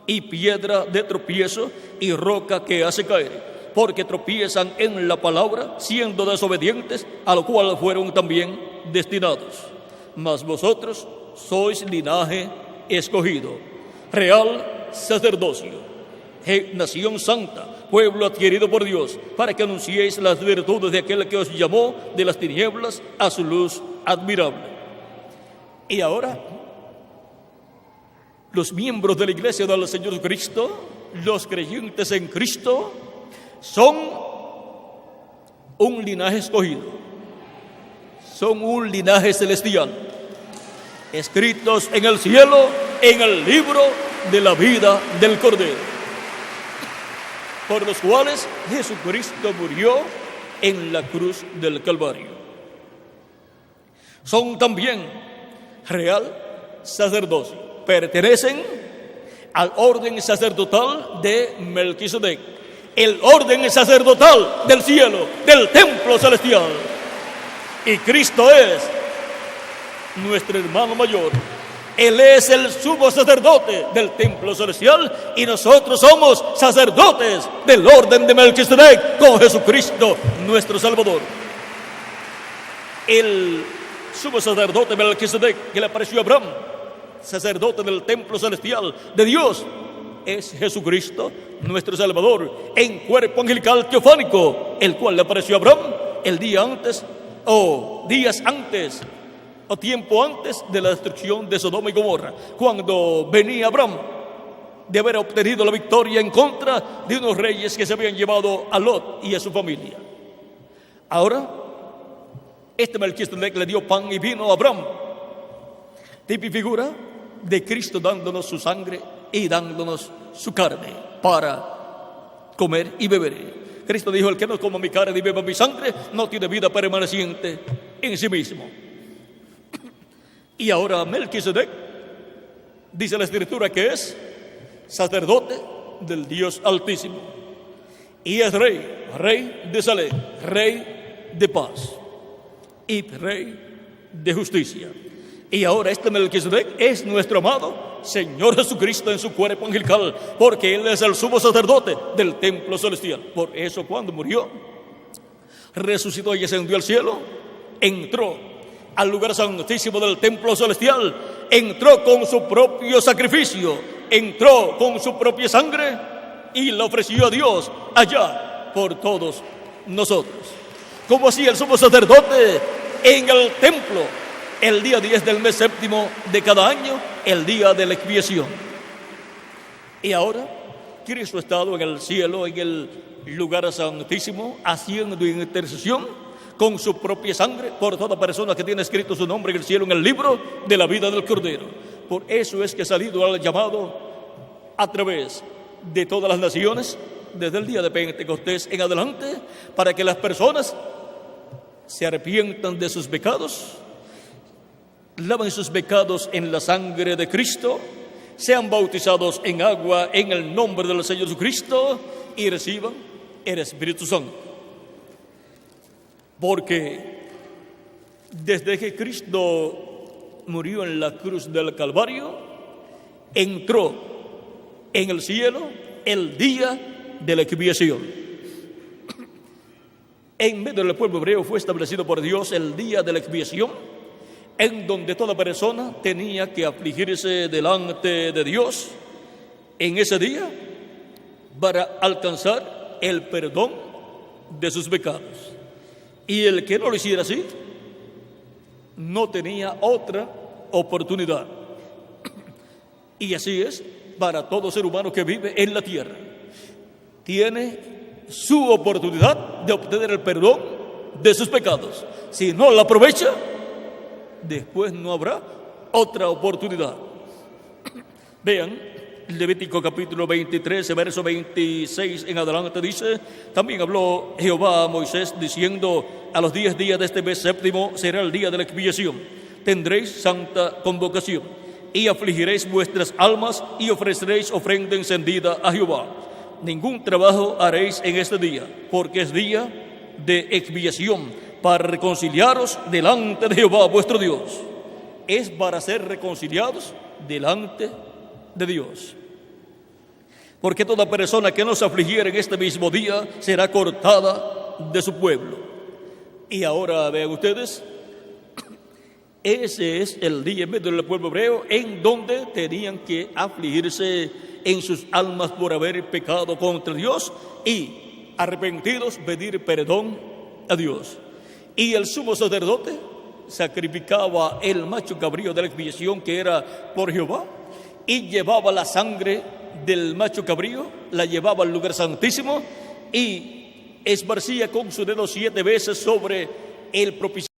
y piedra de tropiezo y roca que hace caer, porque tropiezan en la palabra, siendo desobedientes, a lo cual fueron también destinados. Mas vosotros sois linaje escogido, real sacerdocio, nación santa, pueblo adquirido por Dios, para que anunciéis las virtudes de aquel que os llamó de las tinieblas a su luz admirable. Y ahora, los miembros de la iglesia del Señor Jesucristo, los creyentes en Cristo, son un linaje escogido, son un linaje celestial, escritos en el cielo, en el libro de la vida del Cordero, por los cuales Jesucristo murió en la cruz del Calvario. Son también real sacerdocio, pertenecen al orden sacerdotal de Melquisedec, el orden sacerdotal del cielo, del templo celestial. Y Cristo es nuestro hermano mayor. Él es el sumo sacerdote del templo celestial y nosotros somos sacerdotes del orden de Melquisedec con Jesucristo nuestro Salvador. El sumo sacerdote Melquisedec que le apareció a Abraham, sacerdote del templo celestial de Dios, es Jesucristo nuestro Salvador en cuerpo angelical teofánico, el cual le apareció a Abraham el día antes o días antes o tiempo antes de la destrucción de Sodoma y Gomorra, cuando venía Abraham de haber obtenido la victoria en contra de unos reyes que se habían llevado a Lot y a su familia. Ahora, este Melquisedec le dio pan y vino a Abraham, tipo y figura de Cristo dándonos su sangre y dándonos su carne para comer y beber. Cristo dijo: el que no coma mi carne y beba mi sangre no tiene vida permaneciente en sí mismo. Y ahora Melquisedec, dice la Escritura, que es sacerdote del Dios Altísimo, y es rey, rey de Salem, rey de paz y rey de justicia. Y ahora este Melquisedec es nuestro amado Señor Jesucristo en su cuerpo angelical, porque Él es el sumo sacerdote del templo celestial. Por eso, cuando murió, resucitó y ascendió al cielo, entró al lugar santísimo del templo celestial, entró con su propio sacrificio, entró con su propia sangre y la ofreció a Dios allá por todos nosotros. Como así el sumo sacerdote en el templo, el día 10 del mes séptimo de cada año, el día de la expiación. Y ahora Cristo ha estado en el cielo, en el lugar santísimo, haciendo intercesión con su propia sangre por toda persona que tiene escrito su nombre en el cielo, en el libro de la vida del Cordero. Por eso es que ha salido al llamado a través de todas las naciones, desde el día de Pentecostés en adelante, para que las personas se arrepientan de sus pecados, laven sus pecados en la sangre de Cristo, sean bautizados en agua en el nombre del Señor Jesucristo y reciban el Espíritu Santo. Porque desde que Cristo murió en la cruz del Calvario, entró en el cielo el día de la expiación. En medio del pueblo hebreo fue establecido por Dios el día de la expiación, en donde toda persona tenía que afligirse delante de Dios en ese día para alcanzar el perdón de sus pecados. Y el que no lo hiciera así, no tenía otra oportunidad. Y así es para todo ser humano que vive en la tierra. Tiene su oportunidad de obtener el perdón de sus pecados. Si no la aprovecha, después no habrá otra oportunidad. Vean, Levítico capítulo 23, verso 26 en adelante dice: también habló Jehová a Moisés diciendo: a los 10 días de este mes séptimo será el día de la expiación. Tendréis santa convocación y afligiréis vuestras almas y ofreceréis ofrenda encendida a Jehová. Ningún trabajo haréis en este día, porque es día de expiación, para reconciliaros delante de Jehová vuestro Dios. Es para ser reconciliados delante de Dios. Porque toda persona que no se afligiera en este mismo día será cortada de su pueblo. Y ahora vean ustedes, ese es el día en medio del pueblo hebreo en donde tenían que afligirse en sus almas por haber pecado contra Dios y arrepentidos pedir perdón a Dios. Y el sumo sacerdote sacrificaba el macho cabrío de la expiación, que era por Jehová, y llevaba la sangre del macho cabrío, la llevaba al lugar santísimo y esparcía con su dedo 7 veces sobre el propiciatorio